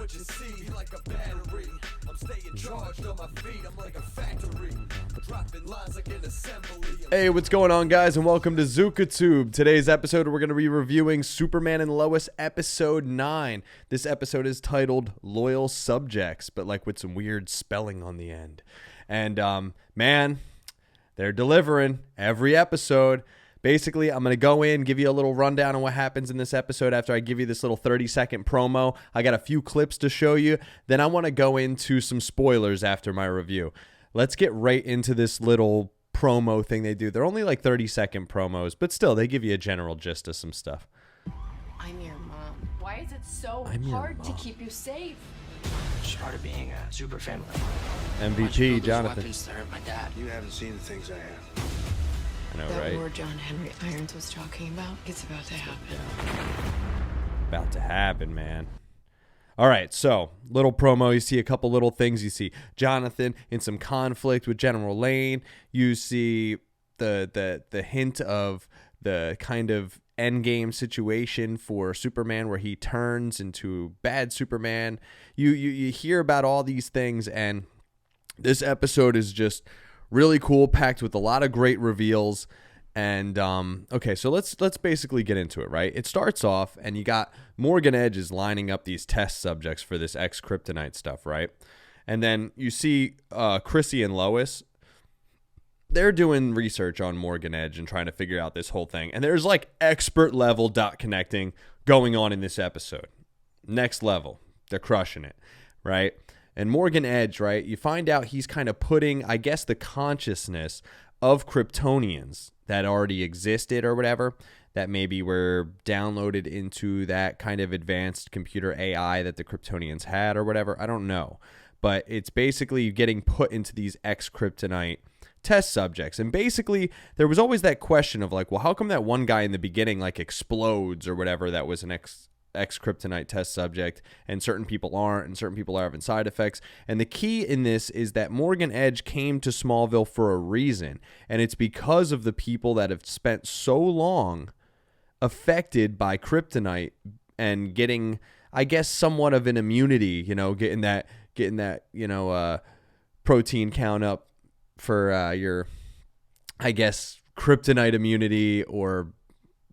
what you see, like a battery. I'm staying charged on my feet, I'm like a factory. Dropping lines like an assembly. Hey, what's going on, guys, and welcome to ZukaTube. Today's episode, we're going to be reviewing Superman and Lois episode 9. This episode is titled Loyal Subjects, but like with some weird spelling on the end. And, man, they're delivering every episode. Basically, I'm going to go in, give you a little rundown on what happens in this episode after I give you this little 30-second promo. I got a few clips to show you. Then I want to go into some spoilers after my review. Let's get right into this little promo thing they do. They're only like 30-second promos, but still, they give you a general gist of some stuff. I'm your mom. Why is it so hard to keep you safe? It's part of being a super family. MVP, Jonathan. Weapons that hurt my dad. You haven't seen the things I have. I know, That right? war John Henry Irons was talking about, it's about to happen. About to happen, man. All right, so little promo. You see a couple little things. You see Jonathan in some conflict with General Lane. You see the hint of the kind of endgame situation for Superman where he turns into bad Superman. You hear about all these things, and this episode is just really cool, packed with a lot of great reveals. And okay, so let's basically get into it, right? It starts off, and you got Morgan Edge is lining up these test subjects for this X-Kryptonite stuff, right? And then you see Chrissy and Lois. They're doing research on Morgan Edge and trying to figure out this whole thing. And there's like expert level dot connecting going on in this episode. Next level. They're crushing it, right? And Morgan Edge, right, you find out he's kind of putting, I guess, the consciousness of Kryptonians that already existed or whatever, that maybe were downloaded into that kind of advanced computer AI that the Kryptonians had or whatever. I don't know. But it's basically getting put into these X-Kryptonite test subjects. And basically, there was always that question of like, well, how come that one guy in the beginning like explodes or whatever that was an X-Kryptonite test subject, and certain people aren't, and certain people are having side effects. And the key in this is that Morgan Edge came to Smallville for a reason, and it's because of the people that have spent so long affected by kryptonite and getting, I guess, somewhat of an immunity, you know, getting that protein count up for your, I guess, kryptonite immunity, or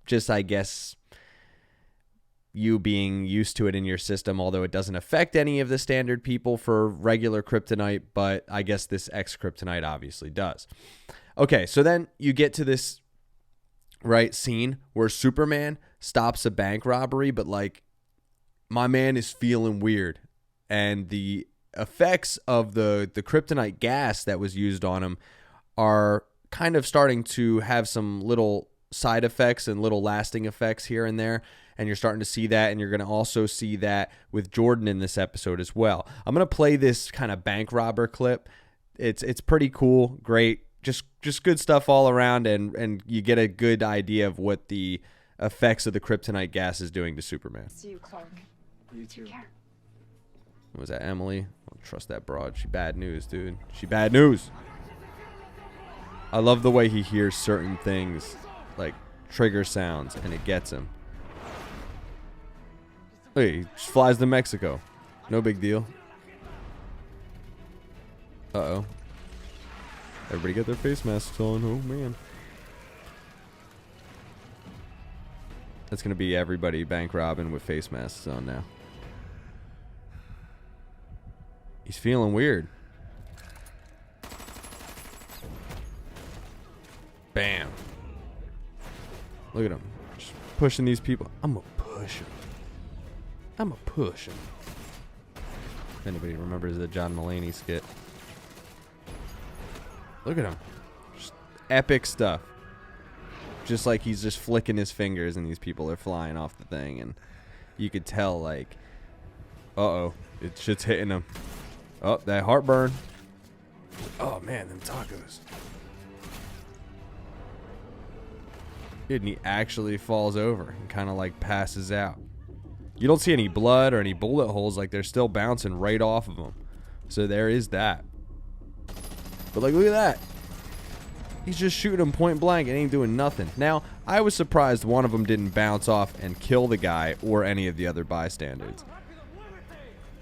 just, I guess, you being used to it in your system, although it doesn't affect any of the standard people for regular kryptonite, but I guess this X-Kryptonite obviously does. Okay, so then you get to this right scene where Superman stops a bank robbery, but like my man is feeling weird, and the effects of the kryptonite gas that was used on him are kind of starting to have some little side effects and little lasting effects here and there. And you're starting to see that, and you're going to also see that with Jordan in this episode as well. I'm going to play this kind of bank robber clip. It's pretty cool, great, just good stuff all around, and you get a good idea of what the effects of the kryptonite gas is doing to Superman. See you, Clark. You too. Was that Emily? I don't trust that broad. She bad news, dude. She bad news. I love the way he hears certain things, like trigger sounds, and it gets him. Hey, he just flies to Mexico. No big deal. Uh-oh. Everybody got their face masks on. Oh, man. That's going to be everybody bank robbing with face masks on now. He's feeling weird. Bam. Look at him. Just pushing these people. I'm going to push him. I'm a push him. If anybody remembers the John Mulaney skit. Look at him. Just epic stuff. Just like he's just flicking his fingers and these people are flying off the thing. And you could tell, like, uh-oh, it's shit's hitting him. Oh, that heartburn. Oh, man, them tacos. And he actually falls over and kind of, like, passes out. You don't see any blood or any bullet holes. Like, they're still bouncing right off of him. So there is that. But, like, look at that. He's just shooting him point blank and ain't doing nothing. Now, I was surprised one of them didn't bounce off and kill the guy or any of the other bystanders.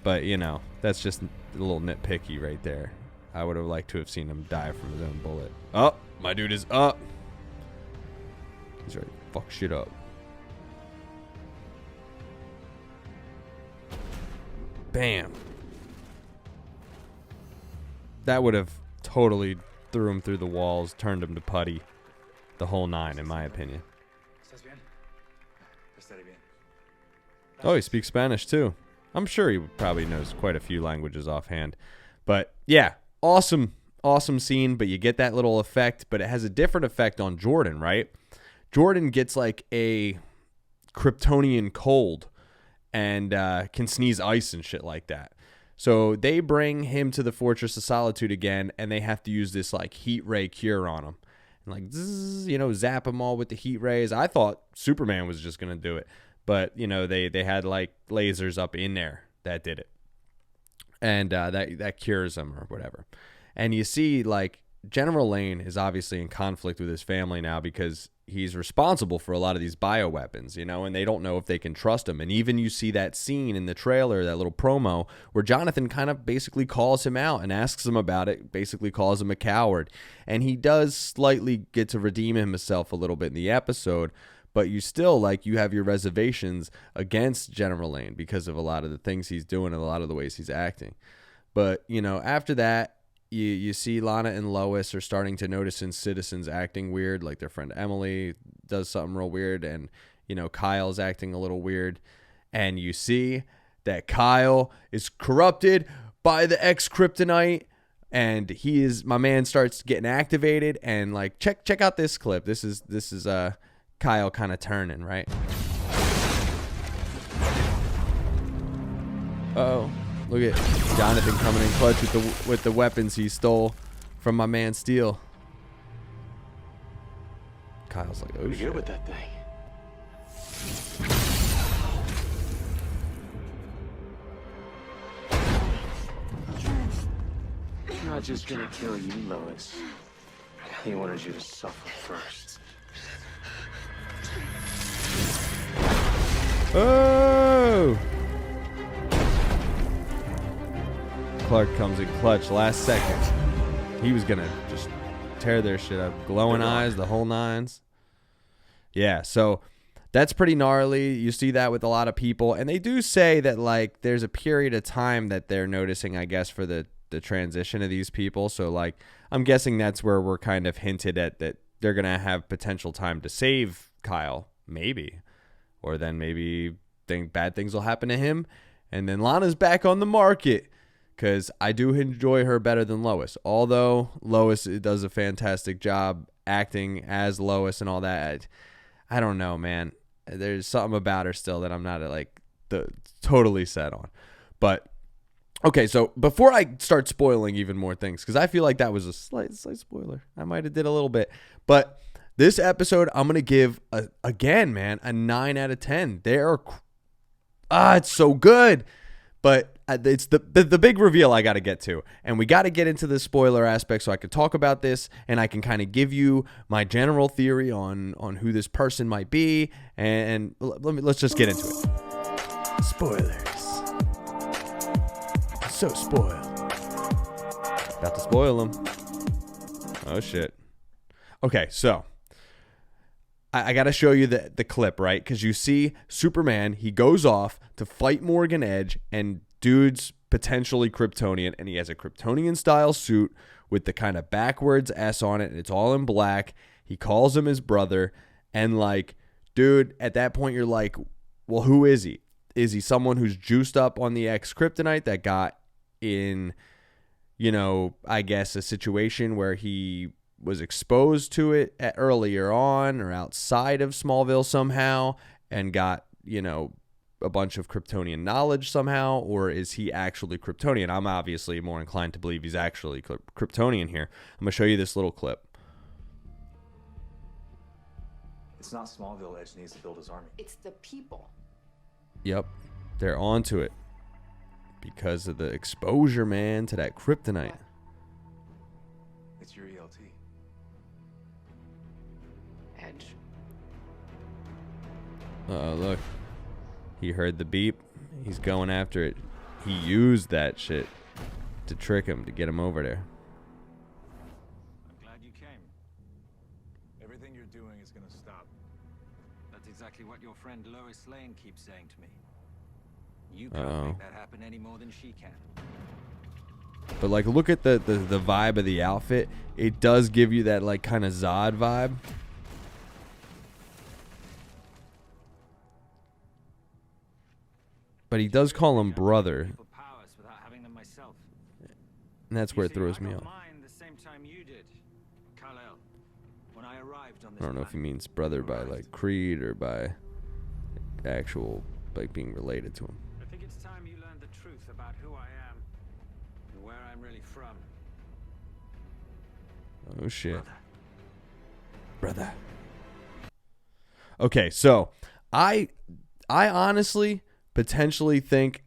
But, you know, that's just a little nitpicky right there. I would have liked to have seen him die from his own bullet. Oh, my dude is up. He's ready to fuck shit up. Bam. That would have totally threw him through the walls, turned him to putty. The whole nine, in my opinion. Oh, he speaks Spanish too. I'm sure he probably knows quite a few languages offhand. But yeah, awesome scene, but you get that little effect, but it has a different effect on Jordan, right? Jordan gets like a Kryptonian cold and can sneeze ice and shit like that. So they bring him to the Fortress of Solitude again, and they have to use this like heat ray cure on him. And like, zzz, you know, zap them all with the heat rays. I thought Superman was just going to do it. But, you know, they had like lasers up in there that did it. And that cures him or whatever. And you see like General Lane is obviously in conflict with his family now because he's responsible for a lot of these bioweapons, you know, and they don't know if they can trust him. And even you see that scene in the trailer, that little promo, where Jonathan kind of basically calls him out and asks him about it, basically calls him a coward. And he does slightly get to redeem himself a little bit in the episode, but you still, like, you have your reservations against General Lane because of a lot of the things he's doing and a lot of the ways he's acting. But, you know, after that, you see Lana and Lois are starting to notice in citizens acting weird, like their friend Emily does something real weird, and, you know, Kyle's acting a little weird. And you see that Kyle is corrupted by the ex-kryptonite, and my man starts getting activated. And like, check out this clip. This is Kyle kind of turning, right? Uh-oh. Look at Jonathan coming in clutch with the weapons he stole from my man Steele. Kyle's like, oh shit. Good with that thing. I'm not just gonna kill you, Lois. He wanted you to suffer first. Oh! Clark comes in clutch last second. He was gonna just tear their shit up. Glowing eyes, the whole nines. Yeah, so that's pretty gnarly. You see that with a lot of people. And they do say that, like, there's a period of time that they're noticing, I guess, for the transition of these people. So, like, I'm guessing that's where we're kind of hinted at that they're gonna have potential time to save Kyle, maybe. Or then maybe bad things will happen to him. And then Lana's back on the market. Because I do enjoy her better than Lois. Although Lois does a fantastic job acting as Lois and all that. I don't know, man. There's something about her still that I'm not like totally set on. But, okay, so before I start spoiling even more things, because I feel like that was a slight spoiler. I might have did a little bit. But this episode, I'm going to give, again, man, a 9 out of 10. It's so good. But it's the big reveal I got to get to. And we got to get into the spoiler aspect so I can talk about this and I can kind of give you my general theory on who this person might be. And let's just get into it. Spoilers. So spoiled. About to spoil them. Oh, shit. Okay, so I got to show you the clip, right? Because you see Superman, he goes off to fight Morgan Edge, and dude's potentially Kryptonian, and he has a Kryptonian-style suit with the kind of backwards S on it, and it's all in black. He calls him his brother, and like, dude, at that point, you're like, well, who is he? Is he someone who's juiced up on the ex-kryptonite that got in, you know, I guess a situation where he was exposed to it earlier on or outside of Smallville somehow and got, you know, a bunch of Kryptonian knowledge somehow? Or is he actually Kryptonian? I'm obviously more inclined to believe he's actually Kryptonian here. I'm going to show you this little clip. It's not Smallville Edge needs to build his army. It's the people. Yep. They're onto it because of the exposure, man, to that kryptonite. It's your ELT. Edge. Uh-oh, look. He heard the beep. He's going after it. he used that shit to trick him, to get him over there. I'm glad you came. Everything you're doing is gonna stop. That's exactly what your friend Lois Lane keeps saying to me. You can't make that happen any more than she can. But like, look at the vibe of the outfit. It does give you that like kind of Zod vibe. But he does call him brother, and that's where it throws me off. I don't know if he means brother by like creed or by actual like being related to him. I think it's time you learned the truth about who I am and where I'm really from. Oh shit. Brother. Okay, so I honestly potentially think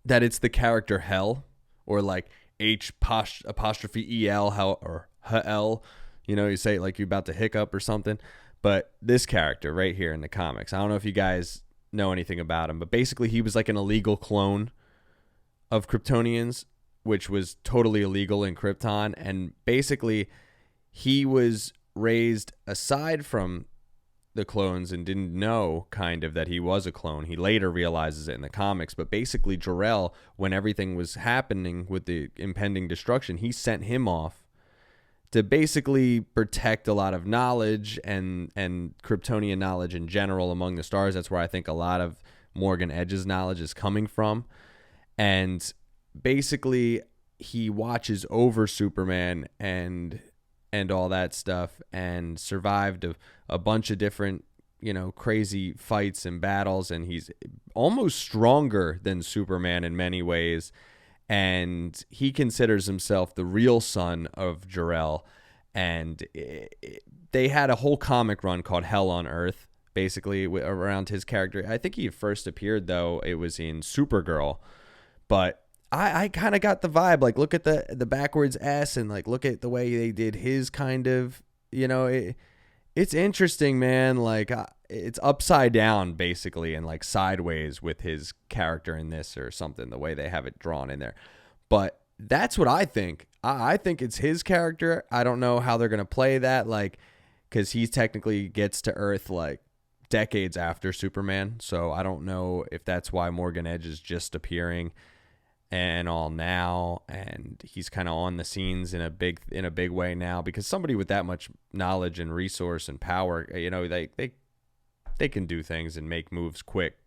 that it's the character Hell, or like H''EL, how, or HL, you know, you say it like you're about to hiccup or something. But this character right here in the comics, I don't know if you guys know anything about him, but basically he was like an illegal clone of Kryptonians, which was totally illegal in Krypton. And basically he was raised aside from the clones and didn't know kind of that he was a clone. He later realizes it in the comics, but basically Jor-El, when everything was happening with the impending destruction, he sent him off to basically protect a lot of knowledge and Kryptonian knowledge in general among the stars. That's where I think a lot of Morgan Edge's knowledge is coming from. And basically he watches over Superman and all that stuff, and survived a bunch of different, you know, crazy fights and battles, and he's almost stronger than Superman in many ways, and he considers himself the real son of Jor-El. And they had a whole comic run called Hell on Earth, basically around his character. I think he first appeared, though, it was in Supergirl, but I kind of got the vibe, like, look at the backwards S, and like look at the way they did his kind of, you know, it's interesting, man. Like it's upside down basically, and like sideways with his character in this or something, the way they have it drawn in there. But that's what I think. I think it's his character. I don't know how they're going to play that, like, because he technically gets to Earth like decades after Superman. So I don't know if that's why Morgan Edge is just appearing and all now, and he's kind of on the scenes in a big way now, because somebody with that much knowledge and resource and power, you know, they can do things and make moves quick.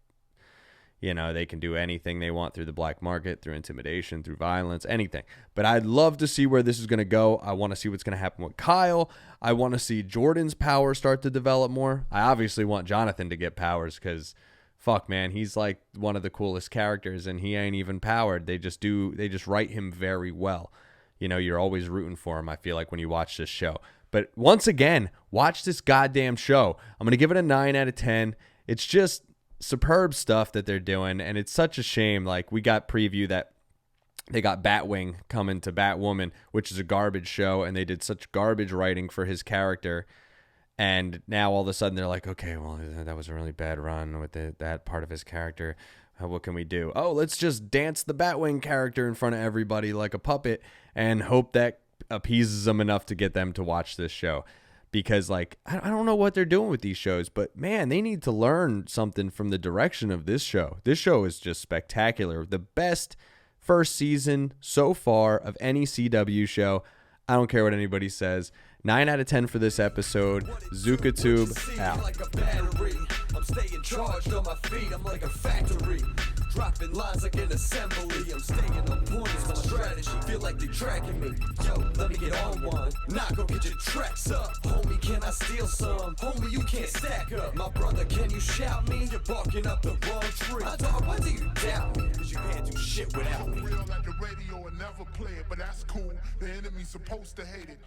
You know, they can do anything they want through the black market, through intimidation, through violence, anything. But I'd love to see where this is going to go. I want to see what's going to happen with Kyle. I want to see Jordan's power start to develop more. I obviously want Jonathan to get powers, because fuck, man, he's like one of the coolest characters, and he ain't even powered. They just write him very well. You know, you're always rooting for him, I feel like, when you watch this show. But once again, watch this goddamn show. I'm going to give it a 9 out of 10. It's just superb stuff that they're doing, and it's such a shame. Like, we got preview that they got Batwing coming to Batwoman, which is a garbage show, and they did such garbage writing for his character. And now all of a sudden they're like, okay, well, that was a really bad run with that part of his character. What can we do? Oh, let's just dance the Batwing character in front of everybody like a puppet and hope that appeases them enough to get them to watch this show. Because, like, I don't know what they're doing with these shows, but, man, they need to learn something from the direction of this show. This show is just spectacular. The best first season so far of any CW show. I don't care what anybody says. 9 out of 10 for this episode. ZukaTube out. Like a battery. I'm staying charged on my feet. I'm like a factory. Dropping lines like an assembly. I'm staying on point. It's my strategy. Feel like they're tracking me. Yo, let me get on one. Nah, go get your tracks up. Homie, can I steal some? Homie, you can't stack up. My brother, can you shout me? You're barking up the wrong tree. My dog, why do you doubt me? Cause you can't do shit without me. Real at the radio and never play it, but that's cool. The enemy's supposed to hate it.